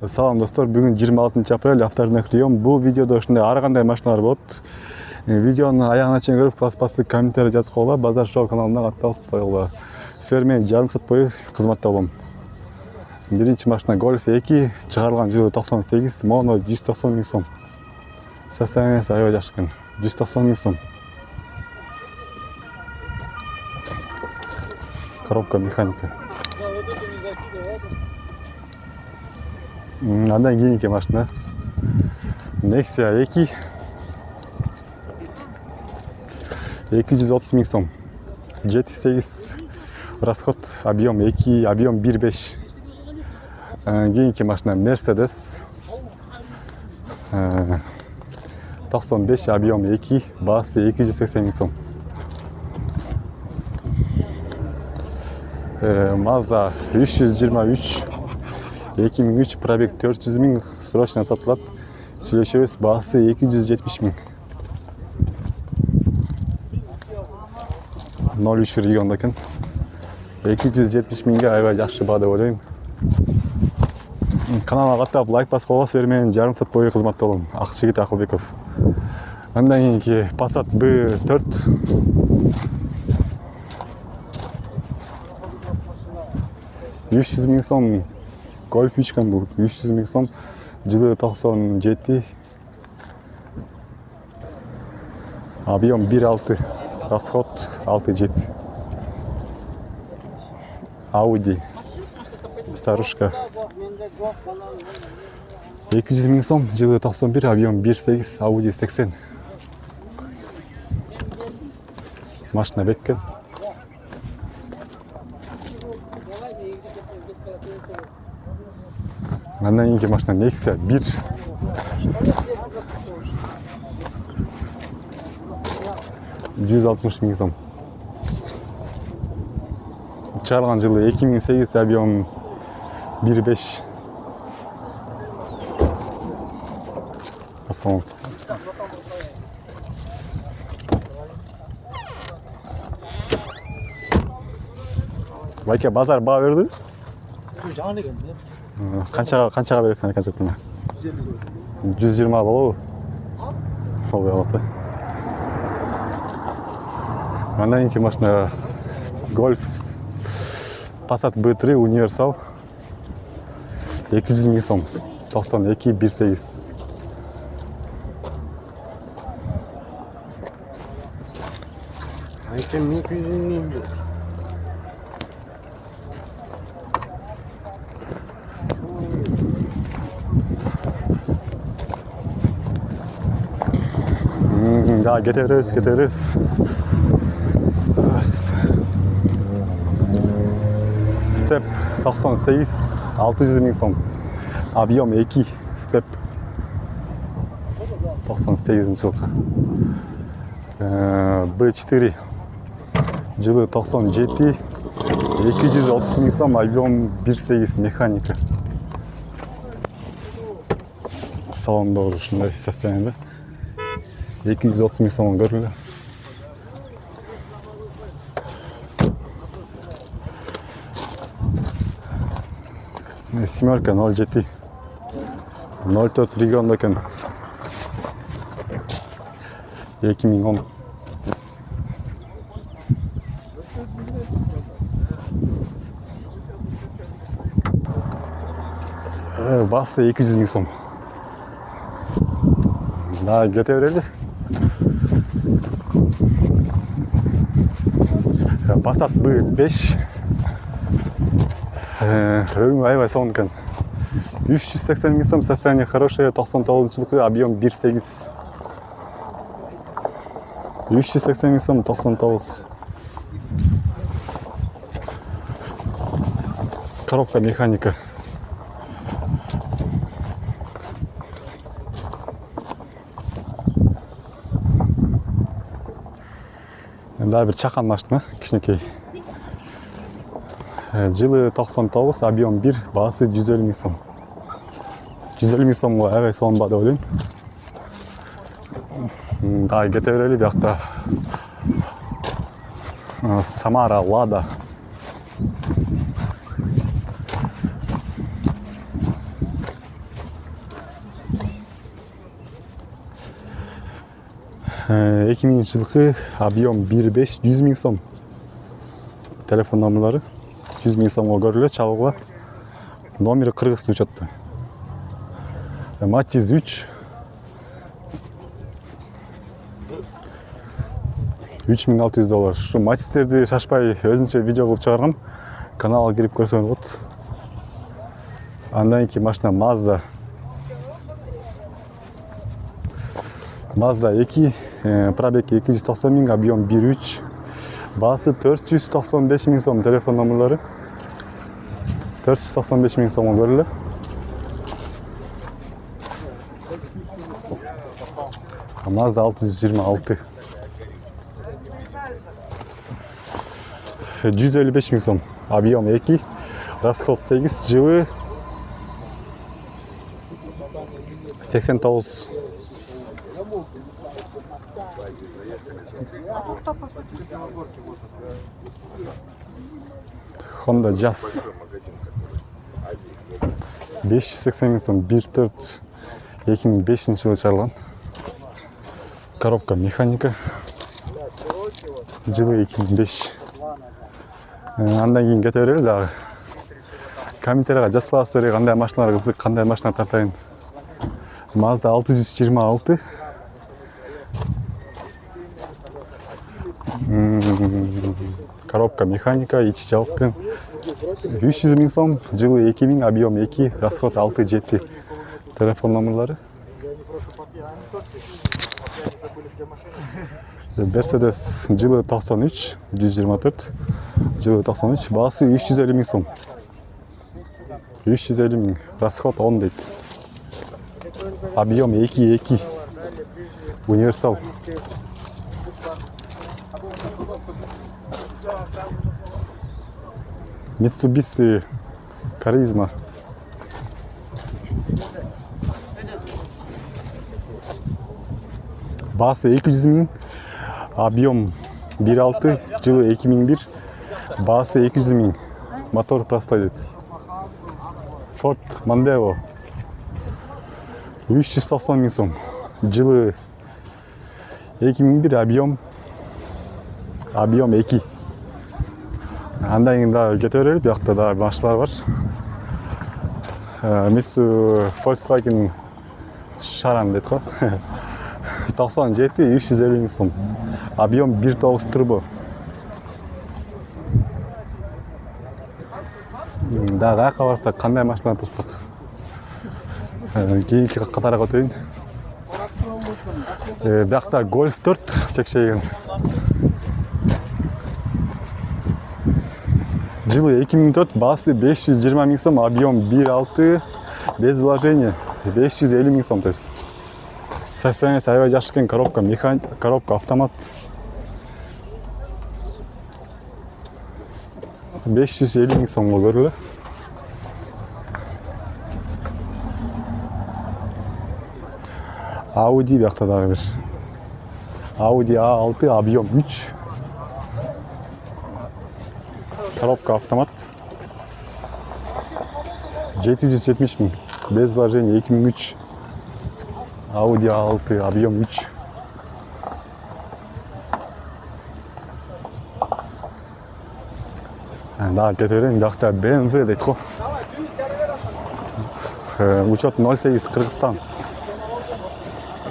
Салам достор, бүгүн 26 апрель, автордун прием. Бул видеодо ушундай ар кандай машиналар болот. Видеонун аягына чейин көрүп, класс басып комментарий жазып койгула, Базар Шоу каналына катталып койгула. Силер менен жарым саат бою кызматта болом. Биринчи машина Golf 2, чыгарылган жылы 98, моно 190 миң сом. Состояниясы аябай жакшы экен. 190 миң сом. Коробка механика. Андан кийинки машина Nexia 2 230 миң сом. GT8 расход, объем 2, объем 1.5. Кийинки машина Mercedes 95, объем 2, баасы 280 миң сом. Mazda 323 2003, пробег 400 миң, срочно сатылат. Сүйлөшөбүз, баасы 270 миң. 03 регионда экен. 270 миңге аябай жакшы баа деп ойлойм. Каналга каттап, лайк басып койгола, силер менен жарым саат бою кызматта болом. Акжигит Акылбеков. Андан кийинки Passat B4 300 миң сом. Golf 3 kan bu 300 миң сом, жылы 97, объем 1.6, расход 6.7. Audi старушка 200 миң сом, жылы 91, объем 1.8, Audi 80. Машина беккен. Андан кийинки машина Nexia 1 160 миң сом. Чыгарылган жылы 2008, объем 1.5. Ассалам. Байке базар баа берди? Жаңы келди. Канчага бересиң канчатына? 120 болобу? Болбой калат. Андан кийинки машина Golf Passat B3 универсал 200 миң сом. 92 1.8. Айтем 200 миң. Да, getiririz. Step 98, 600 миң сом. Объем 2, Step 98 жылғы. B4 жылы 97, 230 миң сом, объем 1.8, механика. Салонда ушундай состоянияда. 230 миң сомон көрүлө. Семерка 07 04 регионда экен. 2010. Басы 200 миң сом. Да, кете берели. Passat B5 өңү аябай сонун экен. 380 миң сом, состояние хорошее, 99 жылкы, объем 1.8. 380 миң сом, 99. Коробка механика. Да, бир чакан машина, кичинекей. Жылы 99, объем 1, баасы 150 миң сом. 150 миң сомго аябай сонун баа деп ойлойм. Да, кете берели, биякта Samara Lada 2000 жылкы объем 1.5 100 000 сом. Телефон номерлары 100 000 сомго көрүлөт, чалгыла. Номери кыргыз учетто. Matiz 3 3600 доллар. Şu Matiz'lerdi шашпай өзүнчө видео кылып чыгаргам. Каналга кирип көрсөңүз болот. Андан кийин машина Mazda 2, пробег 290 000, объем 1.3, баасы 495 000 сом, телефон номерлары 495 000 сомго көрүлөт. Mazda 626 155 000 сом, объем 2, расход 8, жылы 89. Honda Jazz 580 000 сом, 1.4 2005 жылы чыгарылган. Коробка механика, жылы 2005. Андан кийин кете берели дагы. Комментарийга жазсаңыздар, кандай машиналар кызык, кандай машина тартайын. Mazda 626. Коробка механика, ичи жабык. 300 000 сом, жылы 2000, объем 2, расход 6-7. Телефон номерлары. Mercedes жылы 93, 124, жылы 93, баасы 350 000 сом. 350 000, расход 10 дейт. Объем 2, универсал. Mitsubishi Charisma. Баасы 200 000, объем 1.6, жылы 2001, баасы 200 000, мотор простой дейт. Ford Mondeo 390 000 сом, жылы 2001, объем 2. Андан кийин да кете берели, биякта да машиналар бар. Volkswagen Charan дейт го. 97, 350 000 сом, объем 1.9 турбо. Дагы аяка барсак, кандай машина турсак? Кийинки катарга өтөйүн. Биякта Golf 4 чекшейген. Жылы 2004, баасы 520 000 сом, объем 1.6, без вложения 550 000 сом. То есть состояние аябай жакшы экен, коробка механика, коробка автомат. 550 000 сомго көрүлөт. Audi биякта дагы бир. Audi A6, объем 3. Коробка автомат. 770 000, без вложения 2003. Audi A6, объем 3. Да, кетерин биякта BMW дейт го. Учет 08 Кыргызстан.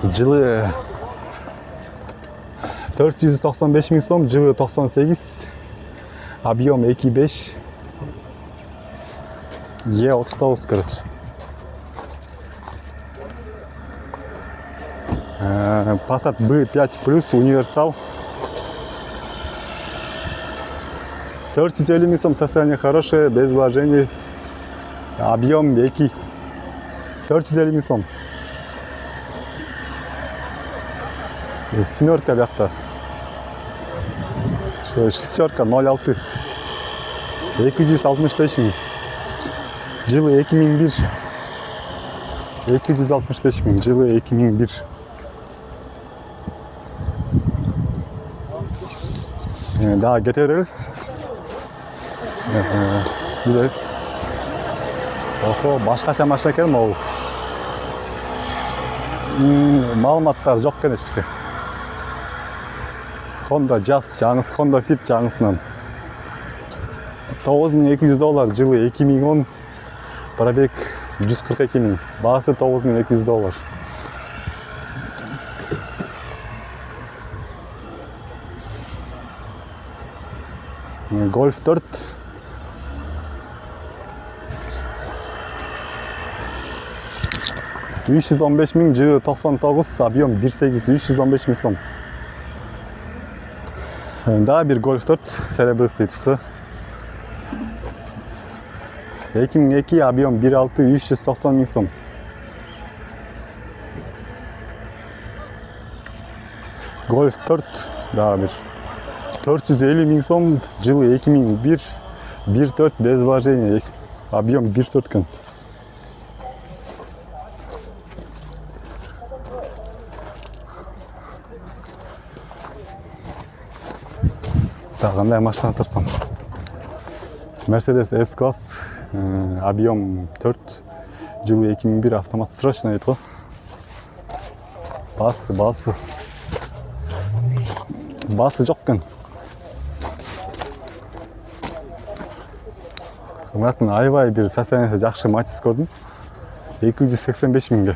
Жылы 495 000 сом, жылы 98, объем 2.5, E39, короче. Passat B5 Plus универсал. 450 000 сом, состояние хорошее, без вложений, объем 2. 450 000 сом. Семерка биякта. Шестерка 06. 265 000. Жылы 2001. 265 000, жылы 2001. Да, кете берели. Ошо башкача машина экен могу. Маалыматтар жок экен эчке. Honda Jazz жаңысы, Honda Fit жаңысынан. $9200, жылы 2010, пробег 142 000, басы $9200. Golf 4. $315 000, жылы 99, объем 1.8, $315 000 сом. Daha bir Golf 4 Celebrity statusu. 2002 объем 1.6, $390 000 сом. Golf 4 daha bir. $450 000 сом, жылы 2001, 1.4 без вложения, объем 1.4 кан. Қандай машина тұрсам. Mercedes S-Class, объем 4, жылы 2001, автомат срочно еді ғой. Басы жоқ кан. Қымыратын айбай бір состояниесі жақшы матчис көрдім. 285 000-ге.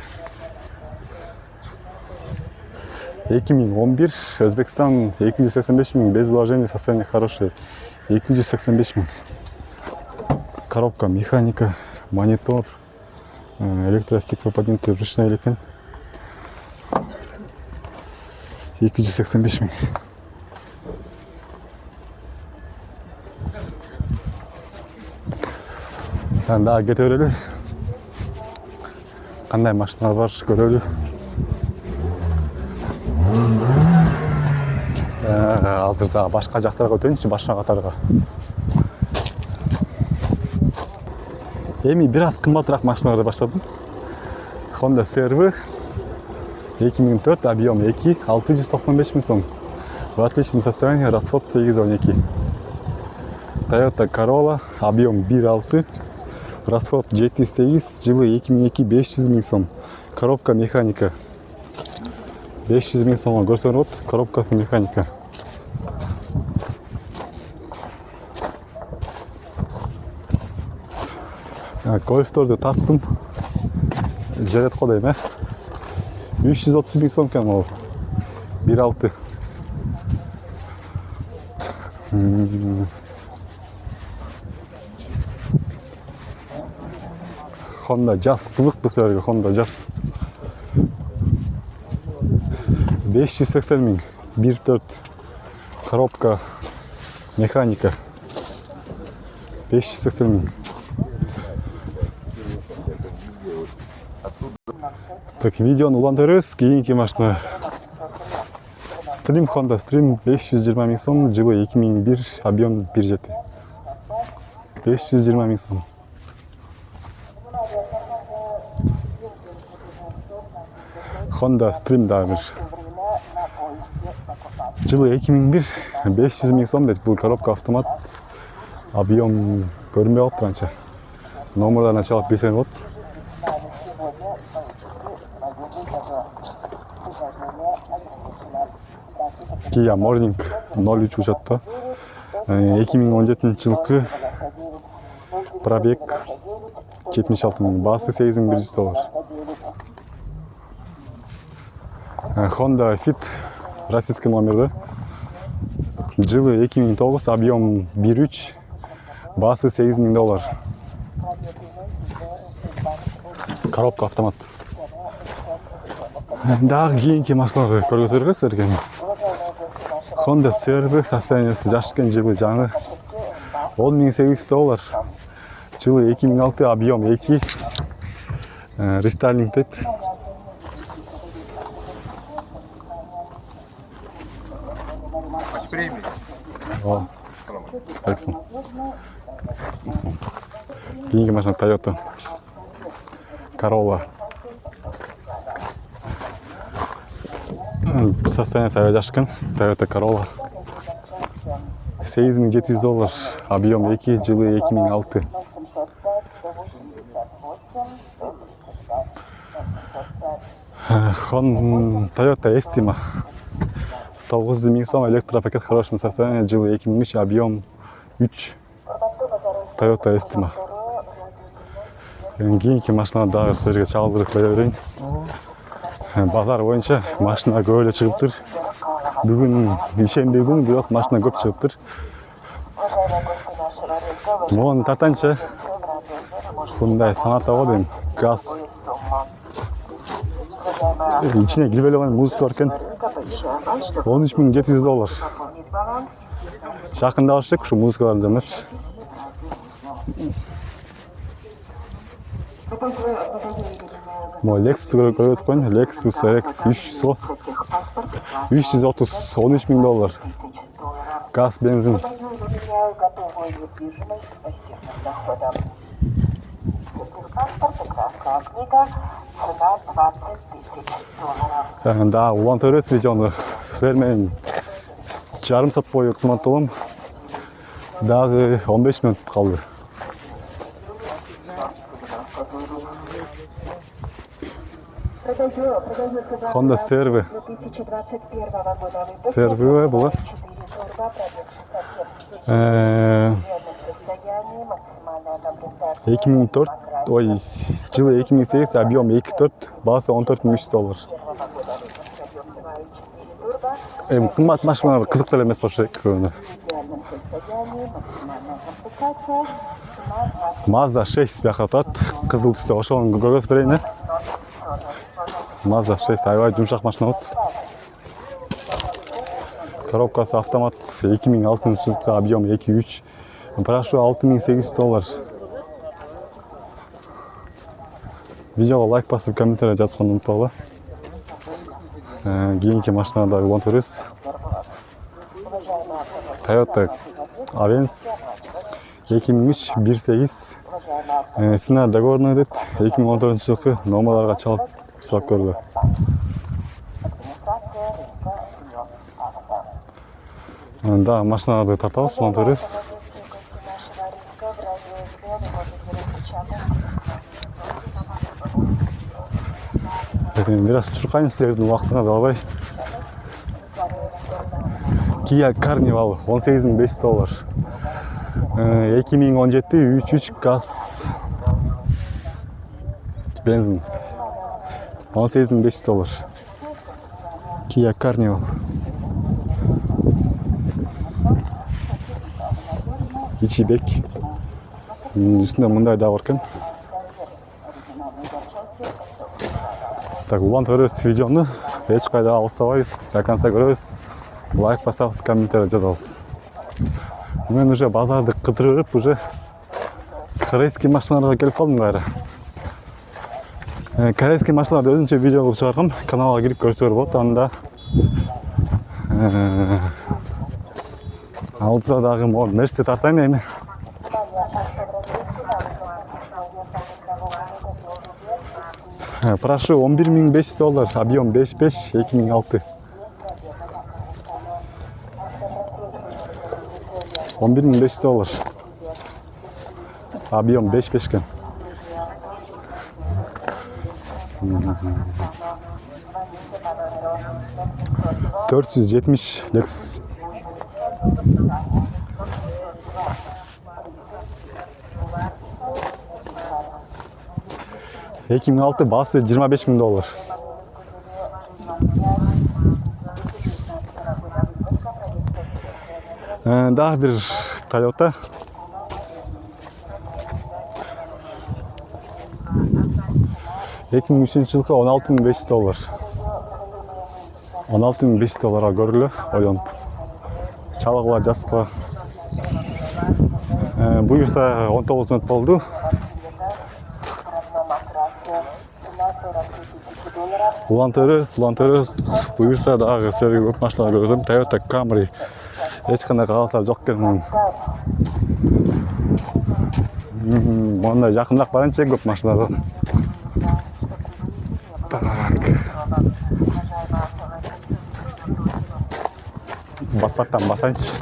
2011, Өзбекстан 285 000, без вложения, состояние хорошее. 285 000. Коробка, механика, монитор, электростеклоподъемник, ручной электрон. 285 000. Daha kete örülü. Qanday машиналар бар, көрөлү. Азырда башка жактарга өтөйүнчү, башка катарга. Эми бир аз кымбатыраак машиналарды баштадым. Honda CR-V 2004, объем 2, $695 000 сом. В отличном состоянии, расход 812. Toyota Corolla, объем 1.6, расход 708, жылы 2002, 500 000 сом. Коробка механика. 500 000 сомго көрсөнүп от, коробкасы механика. Golf'торду тарттым. Жарет го дейм, 330 000 сом экен ал. 1.6. Honda Jazz, кызык бул силерге Honda Jazz. 580 000, 1.4, коробка, механика. 580 000. Так, видеону улантырабыз, кийинки машина. Stream, Honda Stream 520 000 сом, жылы 2001, объем 1.7. 520 000 сом. Honda Stream дагы бир. Жылы 2001, 500 000 сом дейт. Бул коробка автомат. Объем көрүнбөй калыптыр анча. Номерден ачалып билсең болот. Kia Morning 03 учетта. 2017 жылкы пробег 76 000, басы $8100. Honda Fit российский номерде. Жылы 2009, объем 1.3, басы $8000. Коробка автомат. Дагы кийинки машиналарды көргөзөргө силерге. Honda CR-V состояниесі жашкен, жылы жаңы $10.800. Жылы 2006, объем 2, рестайлинг дейт. О, Александр. Кийинки машина Toyota Corolla. Состояние аябай жашкан. Toyota Corolla. $8700, объем 2, жылы 2006. Toyota Estima. 900 000 сом, электропакет в хорошем состоянии, жыл 2003, объем 3. Toyota Estima. Кийинки машина дагы силерге чагылдырып кое берейин. Базар боюнча машина көп эле чыгыптыр. Бүгүн ишенбей күн, бирок машина көп чыгыптыр. Могуну тартанчы мындай санатта го дейм, газ. İçine girip ele muzika varken $13.700. Жақында алышек şu muzikalarını canlar. Lexus görüyoruz koyun. Lexus RX 300 o. 330, $13.000. Gaz, benzin. Да, улан төрөс видеону силер менен жарым саат бою кызматталам. Дагы 15 минут калды. Honda CR-V. CR-V была. Жылы 2008, объем 2.4, басы $14.300. Кымбат машиналар кызык эле эмес болчу экөөнү. Mazda 6 бияка атат, кызыл түстө ошону көргөзүп берейин. Mazda 6 аябай жумшак машина болот. Коробкасы автомат, 2006 жылкы объем 2.3. Прошу $6.800. Видеоға лайк басып, комментарий жазып унутпагыла. Кийинки машинада улан көрөбүз. Toyota Avensis 2003 1.8. Сценарий договорный дейт. 2014 жылкы номерларга чалып сурап көргүлө. Да, машинаны тартабыз, улан көрөбүз. Biraz çurkayın sizlerden vaktine bağlay. Kia Carnival $18.500. 2017 3.3 gaz benzin $18.500. Kia Carnival. İçi bek. Üstünde mınday da varken. Так, улан көрөбүз видеону. Эч кайда алыстабайбыз. Жакынса көрөбүз. Лайк басабыз, комментарий жазабыз. Мен уже базарды кыдырып, уже корейский машиналарга келип калдым кайра. Корейский машиналарды өзүнчө видео кылып чыгаргам. Каналга кирип көрсөңөр болот. Анда алдыда дагы Mercedes тартайын эми. Прошу $11.500, объем 5.5, 2006. $11.500. Объем 5.5 кен. $470 Lexus. $2006 bası $25.000. Daha bir Toyota. $2003 жылкы $16.500. $16.500 көрүлө, ойлонуп. Чалыгыла жазсыла. Буюрса 19 минут болду. Улан төрөбүз. Буюрса дагы силерге көп машиналар көргөзөм. Toyota Camry. Эч кандай кагаздар жок экен. Мондай жакыныраак баранчы көп машиналар. Так. Батпаттан басайынчы.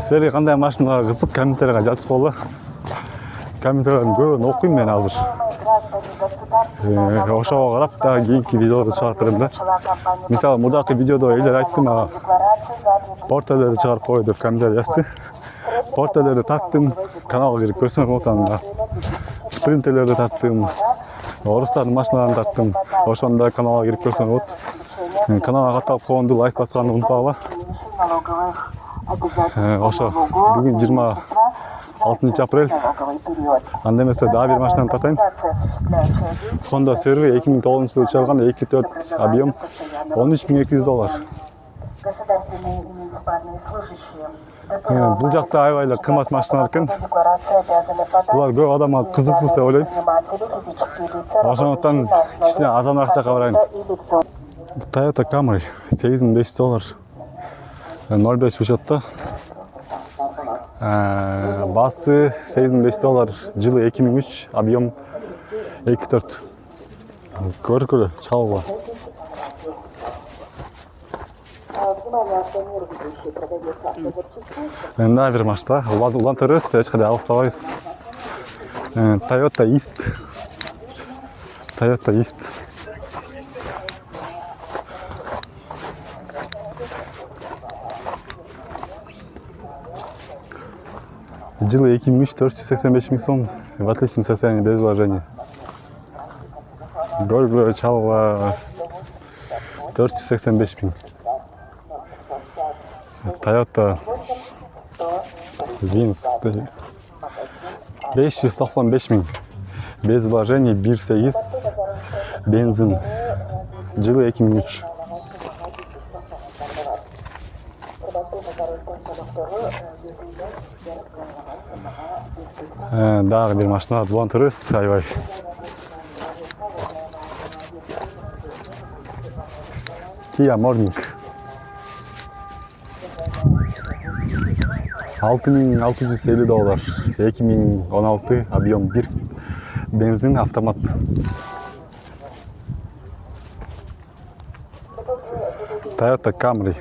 Силерге кандай машиналар кызык, комментарийга жазып койгула. Комментарийлердин көбүн окуйм мен азыр. ошого карап дагы кийинки видеолорду чыгарып берем да. Мисалы мурдакы видеодо элдер айтты мага портерлерди чыгарып кой деп комментарий жазды. Портерлерди таттым, каналга кирип көрсөң болот анда. Спринтерлерди таттым, орустардын машиналарын таттым. Ошондо да каналга кирип көрсөң болот. Каналга катталып коонду, лайк басканды унутпагыла. Ошо бүгүн 26 апрель. Анда эмесе дагы бир машинаны татайм. Honda Servi 2009-жылы чыгарган 2.4 объем $13.200. Бул жакта аябай эле кымбат машиналар экен. Булар көп адамга кызыксыз деп ойлойм. Ошондуктан кичине азамат жакка барайын. Toyota Camry $8.500. 0.5 учетто. Басы $8.500, жылы 2003, объем 2.4. Көркөлө, чалгыла. Мына бир машина, улан төрөбүз, эч кандай алыстабайбыз. Toyota East. Toyota East. Жылы 2003, 485 000 сом, в отличном состоянии, без вложений. Горгуло чалгыла 485 000. Toyota Vince 595 000. Без вложений, 1.8, бензин. Жылы 2003. Дагы бир машина, улан төрөбүз, аябай. Kia Morning. $6.650. 2016, объем 1, бензин, автомат. Toyota Camry.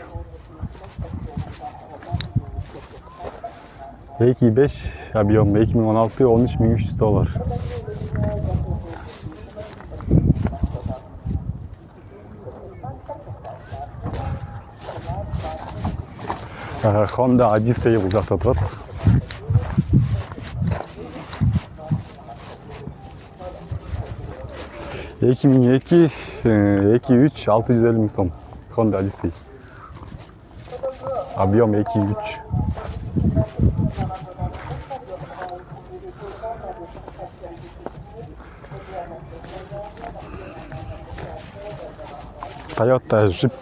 2.5, объем 2016, $13.300. Honda Odyssey бул жакта турат. $2.3, 650 000 сом. Honda Odyssey. Объем 2.3. Toyota Jeep.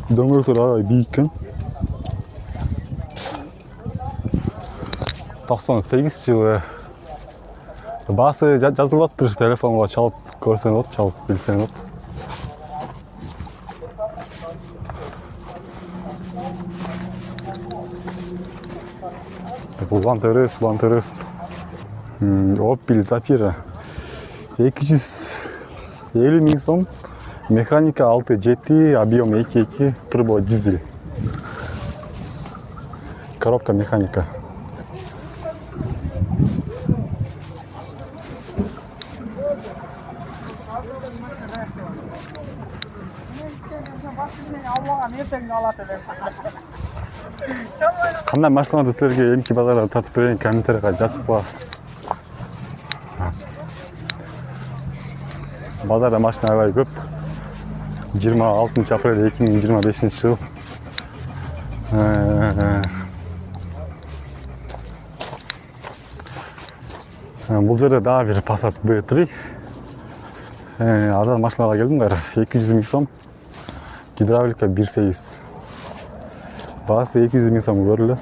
Дөңгөлөктөр аябай бийик экен. 98 жылы. Басы жазылыптыр, телефонго чалып көрсөң болот, чалып билсең болот. Улан төрөбүз. Opel Zafira. 250 000 сом. Механика 6 GT, объем 2.2, турбо дизель. Коробка механика. Кандай машиналарды силерге эмки базарда тартып берейин, комментарийга жазып. Базарда машина аябай көп. 26 апрель 2025 жыл. Бул жерде дагы бир Passat B3. Арзан машиналарга келдим кайра. 200 000 сом. Гидравлика 1.8. Басы 200 000 сом көрүлөт.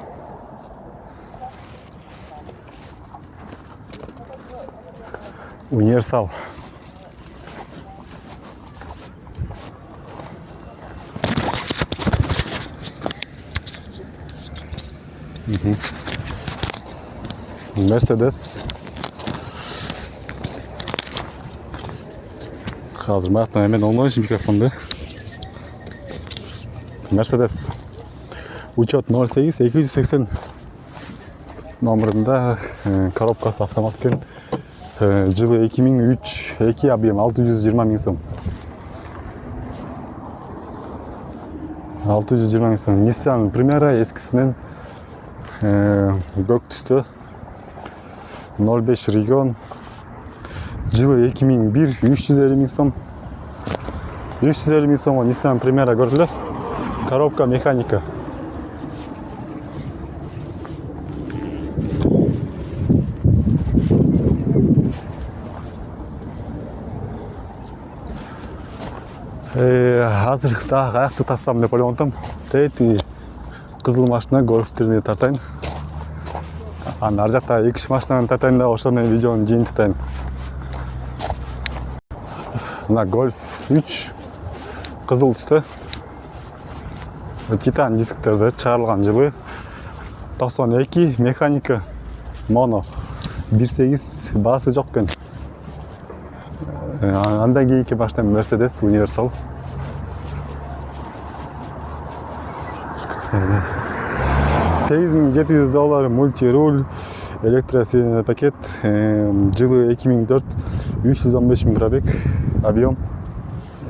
Универсал. Mercedes. Hazır bayattan hemen online mikrofonda. Mercedes. Учет 08 280 номеринде коробкасы автомат екен. Жылы 2003, 2 объем 620 миң сом. 620 миң сом. Nissan Primera eskisinden көк түсті. 05 регион. Жылы 2001, 350 миң сом. 350 миң сомға Nissan Primera көрілі. Коробка механика. Азыр аяқты тассам деп ойлағантам. Тәйті қызыл машина гольфтеріне тартайын. Ар жақта 2-3 машинаны тартайын да ошоның видеоны жиынтықтайын. Мына Golf 3 қызыл түсті. Титан дисктерді шығарылған жылы 92, механика моно 1.8, басы жоқ кен. Андан кейінгі машина Mercedes Universal. $8.700 мультируль, электросильный пакет, жылы 2004, 315 миң пробег, объем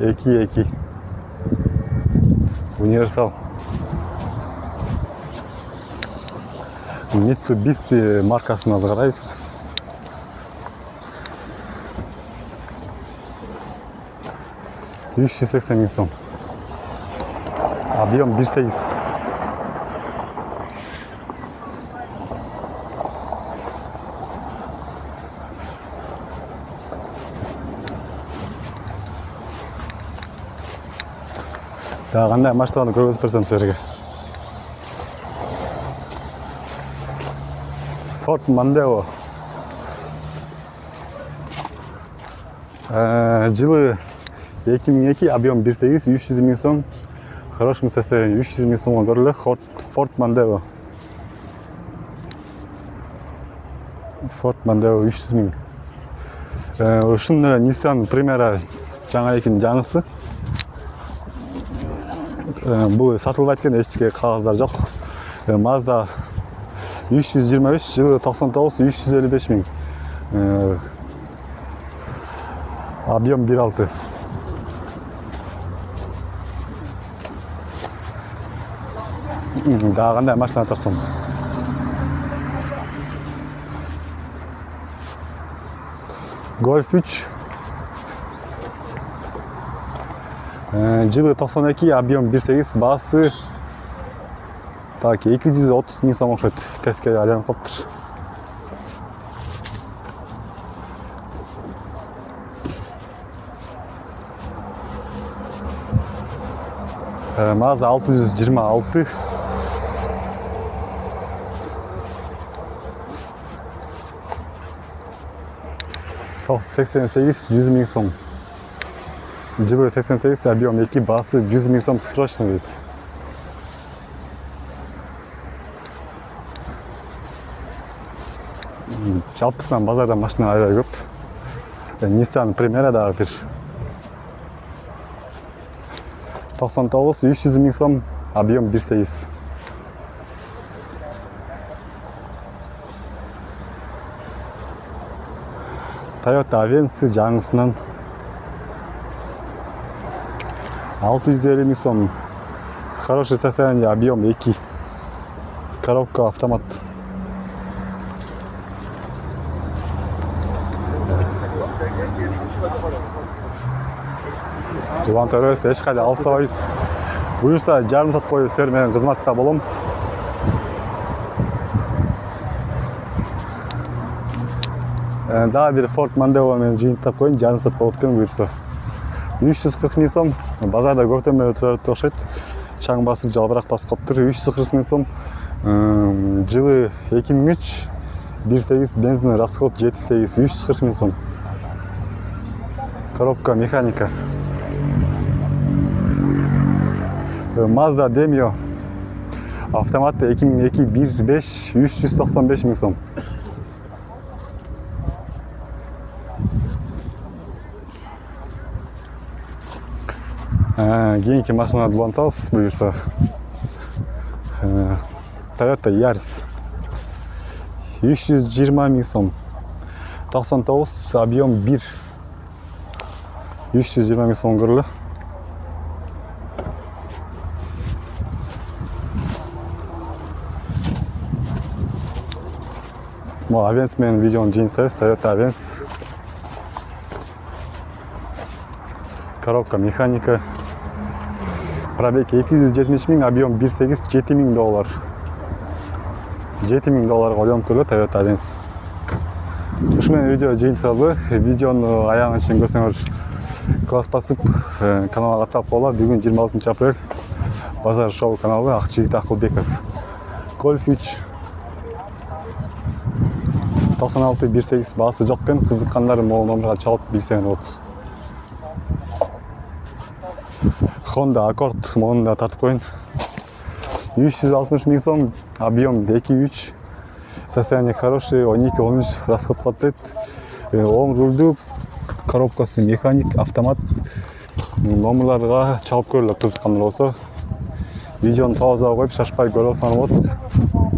2.2. Universal. Mitsubishi маркасына қарайсыз. $380 миң сом. Объем 1.8. Қандай машиналарды көргізіп берсем сіздерге. Ford Mondeo. Жылы 2002, объем 1.8, 300 миң сом. Хорошем состоянии, 300 миң сомға көрілі. Ford Mondeo. Ford Mondeo 300 миң. Ушын Nissan Primera жаңа екен жаңысы. Бұл сатылып әткен ешке қағаздар жоқ. Mazda 325, жылы 99, 355 миң. Объем 1.6. Қандай машина тарсам. Golf 3. Жылы 92, объем 1.8, басы 230 миң сом оқшайды. Тестке айланып қаптыр. Mazda 626. Тоқсан 88, 100 миң сом. Жылы 88, объем 2, басы 100 миң сом срочно дейді. Жалпысынан базарда машина айдай көп. Nissan Primera дағы бір 99, 300 миң сом, объем 1.8. Toyota Avensis жаңысынан 650 миң сом. Хорошее состояние, объем 2. Коробка автомат. Туған төрес, ешқайда алыстабайсыз. Бұйырса жарым сағат бойы сіздер менің қызметте болом. Дағы бір Ford Mondeo мен жиынтап қойын, жарым сағат болып өткен бұйырса. 340 миң сом, базарда көктемде тұрып оқшайды. Шаң басып, жалбырақ басып қаптыр, 340 миң сом. Жылы 2003, 1.8 бензин расход 7.8, 340 миң сом. Коробка механика. Mazda Demio. Автоматты 2002, 1.5, 395 миң сом. Кейінгі машинаны бұлантауыз бұйырса. Toyota Yaris. 320 миң сом. 99, объем 1. 320 миң сом кірлі. Бұл Авенс мен видеоны жиынтайыз, Toyota Авенс. Коробка механика. Пробег 270 миң, объем 1.8, 7 миң доллар. 7 миң долларға олем көрі Toyota Авенс. Ушымен видео жиынтайлы. Видеоны аяғын үшін көрсеңіз класс басып каналға аттап бола. Бүгін 26 апрель Базар шоу каналы Ақжигит Ақылбеков. Golf 3 96 1.8 бағасы жоқпен қызыққандары мол номерға чалып білсеңіз от. Honda Accord молында татып қойын. 360 миң сом, объем 2.3. Состояние хорошее, 12-13 расход қаттайды. Оң рульді, коробкасы механик, автомат. Номерларға чалып көрілі қызыққандар болса. Видеоны паузаға қойып, шашпай көріп санып от.